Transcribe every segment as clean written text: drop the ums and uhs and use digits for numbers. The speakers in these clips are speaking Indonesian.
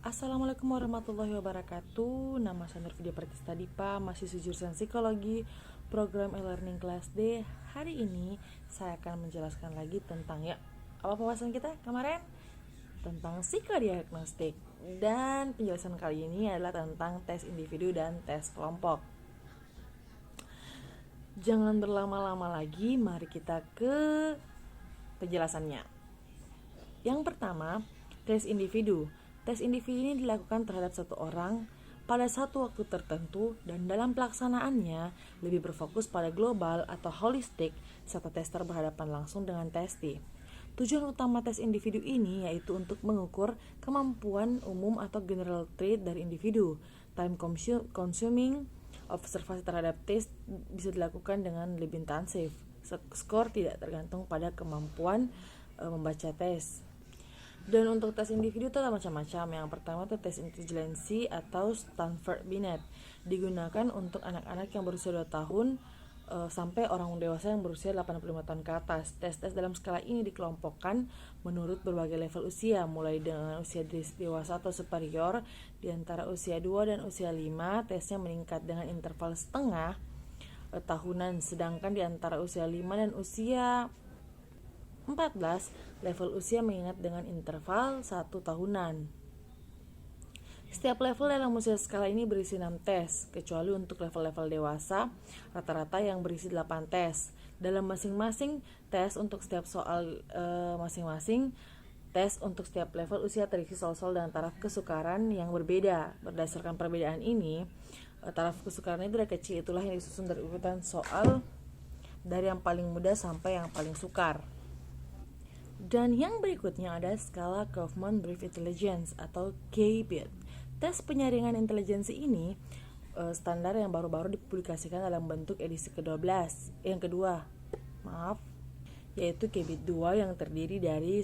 Assalamualaikum warahmatullahi wabarakatuh. Nama saya Nurfidia Pratista Dipa, mahasiswa jurusan Psikologi, program e-learning kelas D. Hari ini saya akan menjelaskan lagi tentang apa pembahasan kita kemarin? Tentang psikodiagnostik. Dan penjelasan kali ini adalah tentang tes individu dan tes kelompok. Jangan berlama-lama lagi, mari kita ke penjelasannya. Yang pertama, tes individu. Tes individu ini dilakukan terhadap satu orang pada satu waktu tertentu dan dalam pelaksanaannya lebih berfokus pada global atau holistik serta tester berhadapan langsung dengan testi. Tujuan utama tes individu ini yaitu untuk mengukur kemampuan umum atau general trait dari individu. Time consuming observasi terhadap tes bisa dilakukan dengan lebih intensif. Skor tidak tergantung pada kemampuan membaca tes. Dan untuk tes individu itu ada macam-macam. Yang pertama itu tes intelijensi atau Stanford Binet. Digunakan untuk anak-anak yang berusia 2 tahun sampai orang dewasa yang berusia 85 tahun ke atas. Tes-tes dalam skala ini dikelompokkan menurut berbagai level usia, mulai dengan usia dewasa atau superior. Di antara usia 2 dan usia 5, tesnya meningkat dengan interval setengah tahunan. Sedangkan di antara usia 5 dan usia 14, level usia mengingat dengan interval 1 tahunan. Setiap level dalam usia skala ini berisi 6 tes, kecuali untuk level-level dewasa, rata-rata yang berisi 8 tes. Dalam masing-masing tes untuk setiap soal masing-masing tes untuk setiap level usia terisi soal-soal dengan taraf kesukaran yang berbeda. Berdasarkan perbedaan ini, taraf kesukaran itu dari kecil itulah yang disusun dari urutan soal dari yang paling mudah sampai yang paling sukar. Dan yang berikutnya ada skala Kaufman Brief Intelligence atau KBIT. Tes penyaringan intelijensi ini standar yang baru-baru dipublikasikan dalam bentuk edisi kedua, yaitu KBIT 2 yang terdiri dari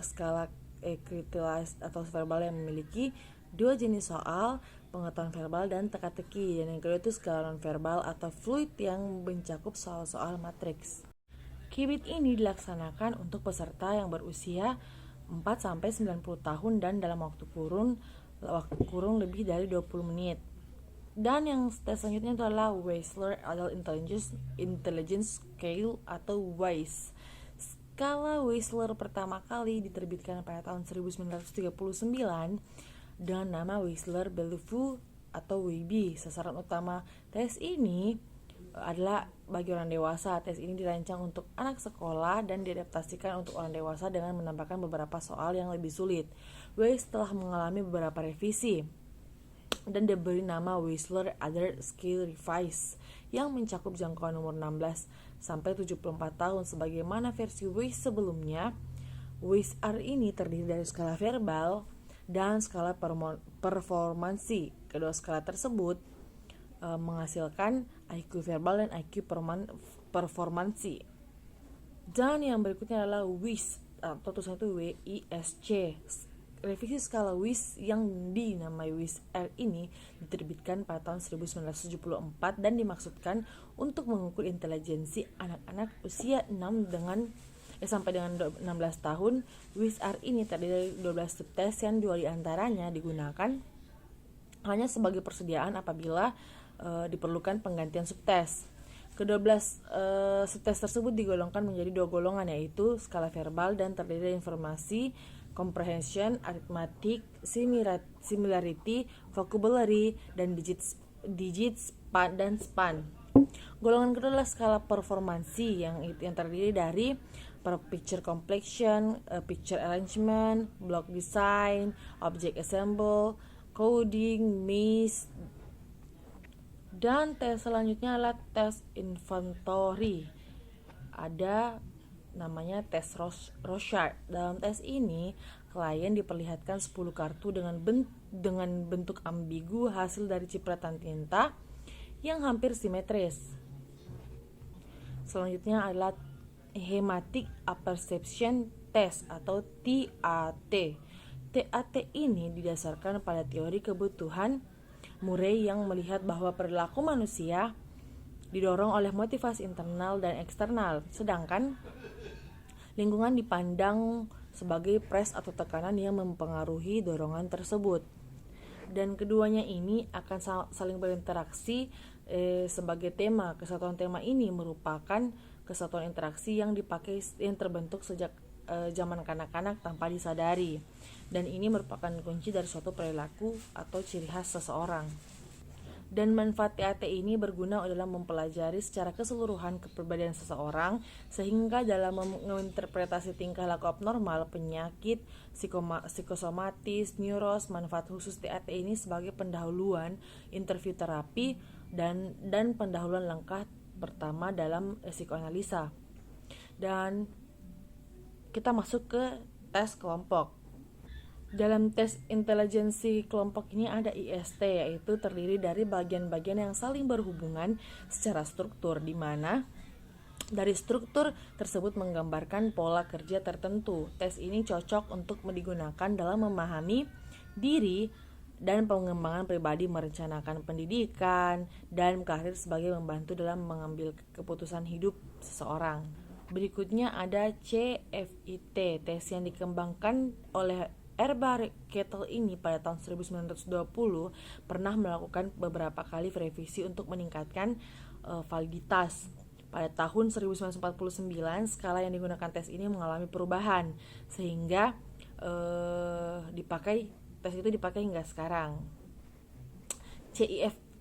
skala kritis atau verbal yang memiliki 2 jenis soal, pengetahuan verbal dan teka-teki. Dan yang kedua itu skala non-verbal atau fluid yang mencakup soal-soal matriks. KBIT ini dilaksanakan untuk peserta yang berusia 4-90 tahun dan dalam waktu kurun lebih dari 20 menit. Dan yang tes selanjutnya itu adalah Weisler Adult Intelligence Scale atau WISE. Skala Weisler pertama kali diterbitkan pada tahun 1939 dengan nama Weisler-Bellevue atau WB. Sasaran utama tes ini adalah bagi orang dewasa. Tes ini dirancang untuk anak sekolah dan diadaptasikan untuk orang dewasa dengan menambahkan beberapa soal yang lebih sulit. Weiss telah mengalami beberapa revisi dan diberi nama Weisler Adult Scale Revised yang mencakup jangkauan umur 16 sampai 74 tahun. Sebagaimana versi Weiss sebelumnya, Weiss R ini terdiri dari skala verbal dan skala performansi. Kedua skala tersebut menghasilkan IQ verbal dan IQ performansi. Dan yang berikutnya adalah WISC atau tulisannya itu WISC. Revisi skala WISC yang dinamai WISC R ini diterbitkan pada tahun 1974 dan dimaksudkan untuk mengukur intelijensi anak-anak usia 6 sampai dengan 16 tahun. WISC R ini terdiri dari 12 subtes yang 2 diantaranya digunakan hanya sebagai persediaan apabila diperlukan penggantian subtes. Ke-12 subtes tersebut digolongkan menjadi 2 golongan, yaitu skala verbal dan terdiri dari informasi, comprehension, arithmetic, similarity, vocabulary, dan digit span dan span. Golongan kedua adalah skala performansi yang terdiri dari picture completion, picture arrangement, block design, object assemble, coding, maze. Dan tes selanjutnya adalah tes inventory. Ada namanya tes Rorschach. Dalam tes ini, klien diperlihatkan 10 kartu dengan bentuk ambigu hasil dari cipratan tinta yang hampir simetris. Selanjutnya adalah Thematic Apperception Test atau TAT. TAT ini didasarkan pada teori kebutuhan Murray yang melihat bahwa perilaku manusia didorong oleh motivasi internal dan eksternal, sedangkan lingkungan dipandang sebagai press atau tekanan yang mempengaruhi dorongan tersebut. Dan keduanya ini akan saling berinteraksi sebagai tema. Kesatuan tema ini merupakan kesatuan interaksi yang terbentuk sejak zaman kanak-kanak tanpa disadari, dan ini merupakan kunci dari suatu perilaku atau ciri khas seseorang. Dan manfaat TAT ini berguna dalam mempelajari secara keseluruhan kepribadian seseorang, sehingga dalam menginterpretasi tingkah laku abnormal, penyakit, psikosomatis, neuros. Manfaat khusus TAT ini sebagai pendahuluan interview terapi dan pendahuluan langkah pertama dalam psikoanalisa. Dan kita masuk ke tes kelompok. Dalam tes intelijensi kelompok ini ada IST, yaitu terdiri dari bagian-bagian yang saling berhubungan secara struktur, di mana dari struktur tersebut menggambarkan pola kerja tertentu. Tes ini cocok untuk digunakan dalam memahami diri dan pengembangan pribadi, merencanakan pendidikan, dan karir sebagai membantu dalam mengambil keputusan hidup seseorang. Berikutnya ada CFIT, tes yang dikembangkan oleh Erba Kettle ini pada tahun 1920 pernah melakukan beberapa kali revisi untuk meningkatkan validitas. Pada tahun 1949, skala yang digunakan tes ini mengalami perubahan sehingga tes itu dipakai hingga sekarang.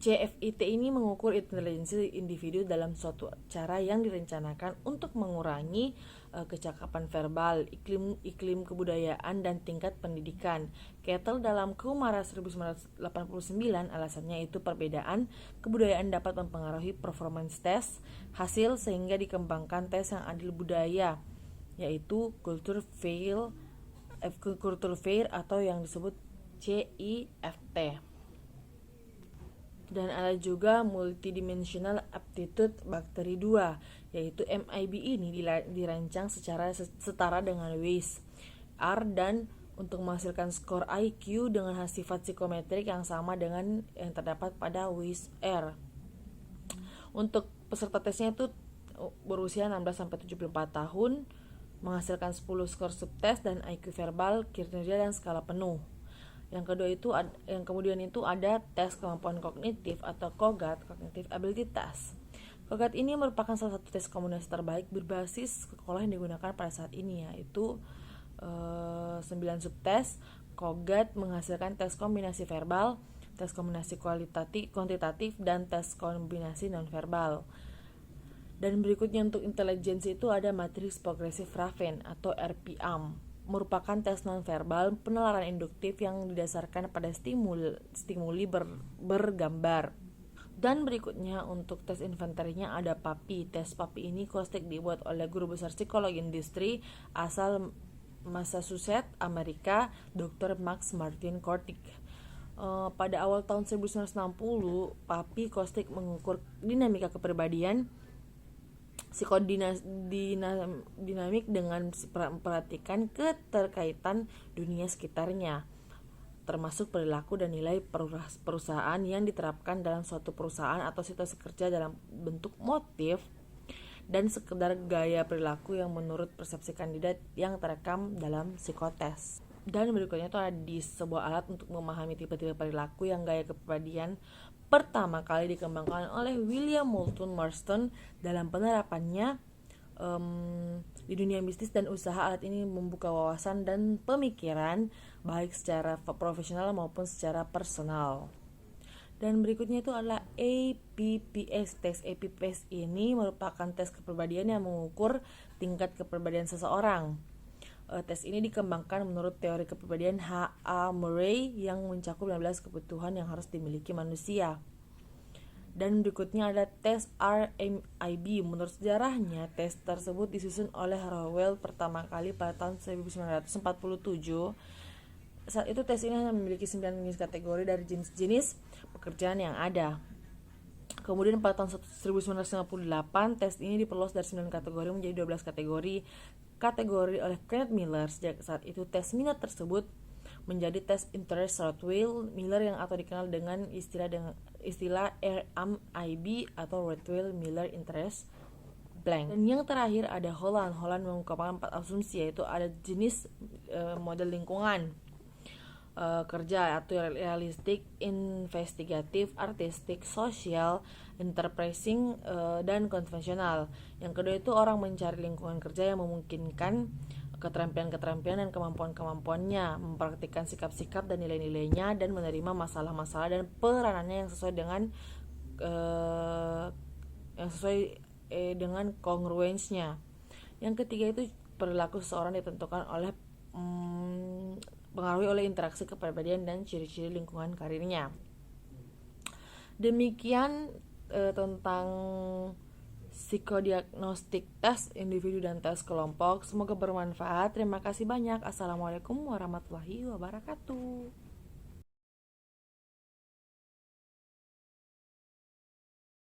CFIT ini mengukur intelijensi individu dalam suatu cara yang direncanakan untuk mengurangi kecakapan verbal, iklim kebudayaan, dan tingkat pendidikan. Kettle dalam Kumara 1989 alasannya itu perbedaan kebudayaan dapat mempengaruhi performance test hasil, sehingga dikembangkan tes yang adil budaya, yaitu culture fair atau yang disebut CIFT. Dan ada juga multidimensional aptitude bakteri 2, yaitu MIB ini dirancang secara setara dengan WAIS R dan untuk menghasilkan skor IQ dengan sifat psikometrik yang sama dengan yang terdapat pada WAIS R. Untuk peserta tesnya itu berusia 16-74 tahun, menghasilkan 10 skor subtes dan IQ verbal, kinerja, dan skala penuh. Yang kemudian itu ada tes kemampuan kognitif atau COGAT, Cognitive Ability Test. COGAT ini merupakan salah satu tes komunikasi terbaik berbasis sekolah yang digunakan pada saat ini, yaitu 9 subtes. COGAT menghasilkan tes kombinasi verbal, tes kombinasi kuantitatif, dan tes kombinasi nonverbal. Dan berikutnya untuk intelijensi itu ada Matrix Progressive Raven atau RPM, merupakan tes nonverbal penalaran induktif yang didasarkan pada stimuli bergambar. Dan berikutnya untuk tes inventerinya ada PAPI. Tes PAPI ini kostek dibuat oleh guru besar psikologi industri asal Massachusetts, Amerika, Dr. Max Martin Kortic. Pada awal tahun 1960, PAPI kostek mengukur dinamika kepribadian psikodinamik dengan memperhatikan keterkaitan dunia sekitarnya, termasuk perilaku dan nilai perusahaan yang diterapkan dalam suatu perusahaan atau situasi kerja dalam bentuk motif dan sekedar gaya perilaku yang menurut persepsi kandidat yang terekam dalam psikotes. Dan berikutnya itu ada di sebuah alat untuk memahami tipe-tipe perilaku yang gaya kepribadian pertama kali dikembangkan oleh William Moulton Marston. Dalam penerapannya di dunia bisnis dan usaha, alat ini membuka wawasan dan pemikiran baik secara profesional maupun secara personal. Dan berikutnya itu adalah APPS. Tes APPS ini merupakan tes kepribadian yang mengukur tingkat kepribadian seseorang. Tes ini dikembangkan menurut teori kepribadian H.A. Murray yang mencakup 15 kebutuhan yang harus dimiliki manusia. Dan berikutnya ada tes RMIB. Menurut sejarahnya, tes tersebut disusun oleh Rowell pertama kali pada tahun 1947. Saat itu tes ini hanya memiliki 9 jenis kategori dari jenis-jenis pekerjaan yang ada. Kemudian pada tahun 1958, tes ini diperluas dari 9 kategori menjadi 12 kategori oleh Kenneth Miller. Sejak saat itu tes minat tersebut menjadi tes interest Rothwell Miller yang atau dikenal dengan istilah RMIB atau Rothwell Miller Interest blank. Dan yang terakhir ada Holland. Holland mengungkapkan 4 asumsi, yaitu ada jenis model lingkungan kerja, atau realistik, investigatif, artistik, sosial, enterprising, dan konvensional. Yang kedua itu orang mencari lingkungan kerja yang memungkinkan keterampilan-keterampilan dan kemampuan-kemampuannya, mempraktikkan sikap-sikap dan nilai-nilainya, dan menerima masalah-masalah dan peranannya yang sesuai dengan kongruensinya. Yang ketiga itu perilaku seseorang ditentukan oleh pengaruhi oleh interaksi kepribadian dan ciri-ciri lingkungan karirnya. Demikian tentang psikodiagnostik tes individu dan tes kelompok. Semoga bermanfaat. Terima kasih banyak. Assalamualaikum warahmatullahi wabarakatuh.